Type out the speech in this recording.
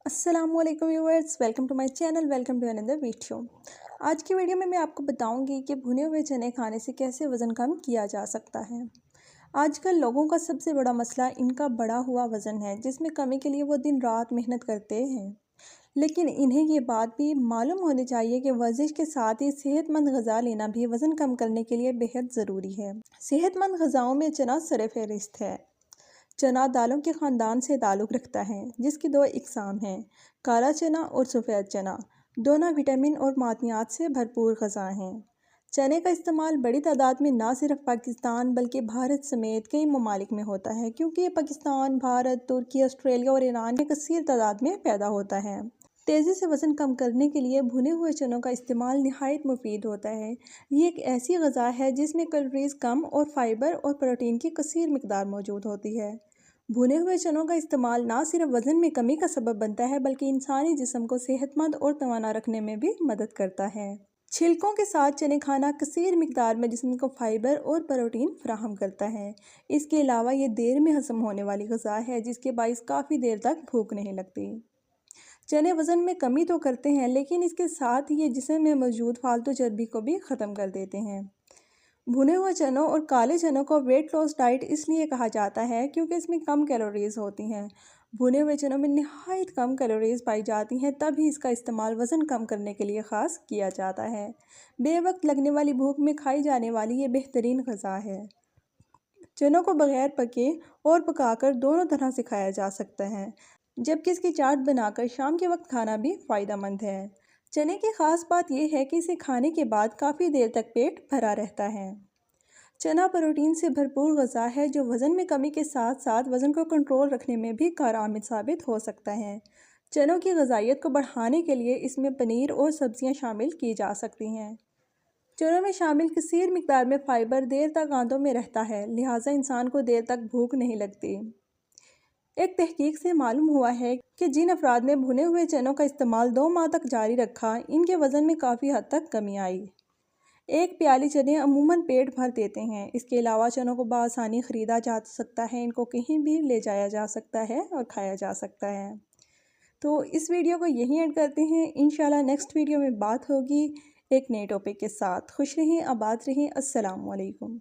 अस्सलाम वालेकुम viewers, welcome to my channel, welcome to another video. आज की वीडियो में मैं आपको बताऊंगी कि भुने हुए चने खाने से कैसे वज़न कम किया जा सकता है। आजकल लोगों का सबसे बड़ा मसला इनका बढ़ा हुआ वज़न है, जिसमें कमी के लिए वो दिन रात मेहनत करते हैं। लेकिन इन्हें ये बात भी मालूम होनी चाहिए कि वर्जिश के साथ ही सेहतमंद ग़िज़ा लेना भी वज़न कम करने के लिए बेहद ज़रूरी है। सेहतमंद ग़िज़ाओं में चना सरफ़हरिस्त है। चना दालों के ख़ानदान से ताल्लुक़ रखता है, जिसकी दो इक़साम हैं, काला चना और सफ़ेद चना। दोनों विटामिन और मादनियात से भरपूर ग़िज़ा हैं। चने का इस्तेमाल बड़ी तादाद में ना सिर्फ पाकिस्तान बल्कि भारत समेत कई ममालिक में होता है, क्योंकि ये पाकिस्तान, भारत, तुर्की, ऑस्ट्रेलिया और ईरान में कसीर तादाद में पैदा होता है। तेज़ी से वज़न कम करने के लिए भुने हुए चनों का इस्तेमाल निहायत मुफीद होता है। ये एक ऐसी ग़िज़ा है जिसमें कैलोरीज़ कम और फ़ाइबर और प्रोटीन की कसीर मिक़दार मौजूद होती है। भुने हुए चनों का इस्तेमाल ना सिर्फ वज़न में कमी का सबब बनता है, बल्कि इंसानी जिस्म को सेहतमंद और तवाना रखने में भी मदद करता है। छिलकों के साथ चने खाना कसीर मिक़दार में जिस्म को फ़ाइबर और प्रोटीन फराहम करता है। इसके अलावा ये देर में हज़म होने वाली ग़िज़ा है, जिसके बाइस काफ़ी देर तक भूख नहीं लगती। चने वज़न में कमी तो करते हैं, लेकिन इसके साथ ही ये जिस्म में मौजूद फालतू चर्बी को भी ख़त्म कर देते हैं। भुने हुए चनों और काले चनों को वेट लॉस डाइट इसलिए कहा जाता है क्योंकि इसमें कम कैलोरीज़ होती हैं। भुने हुए चनों में नहायत कम कैलोरीज़ पाई जाती हैं, तभी इसका इस्तेमाल वज़न कम करने के लिए ख़ास किया जाता है। बेवक्त लगने वाली भूख में खाई जाने वाली ये बेहतरीन ग़िज़ा है। चनों को बग़ैर पके और पकाकर दोनों तरह से खाया जा सकता है, जबकि इसकी चाट बनाकर शाम के वक्त खाना भी फ़ायदेमंद है। चने की ख़ास बात यह है कि इसे खाने के बाद काफ़ी देर तक पेट भरा रहता है। चना प्रोटीन से भरपूर ग़िज़ा है, जो वज़न में कमी के साथ साथ वज़न को कंट्रोल रखने में भी कारआमद साबित हो सकता है। चनों की ग़िज़ाइयत को बढ़ाने के लिए इसमें पनीर और सब्ज़ियाँ शामिल की जा सकती हैं। चनों में शामिल कसीर मिक़दार में फ़ाइबर देर तक आंतों में रहता है, लिहाजा इंसान को देर तक भूख नहीं लगती। एक तहकीक से मालूम हुआ है कि जिन अफराद ने भुने हुए चनों का इस्तेमाल 2 माह तक जारी रखा, इनके वज़न में काफ़ी हद तक कमी आई। एक प्याली चने अमूमन पेट भर देते हैं। इसके अलावा चनों को बआसानी ख़रीदा जा सकता है, इनको कहीं भी ले जाया जा सकता है और खाया जा सकता है। तो इस वीडियो को यहीं एंड करते हैं। इंशाल्लाह नेक्स्ट वीडियो में बात होगी एक नए टॉपिक के साथ। खुश रहें, आबाद रहें। अस्सलाम वालेकुम।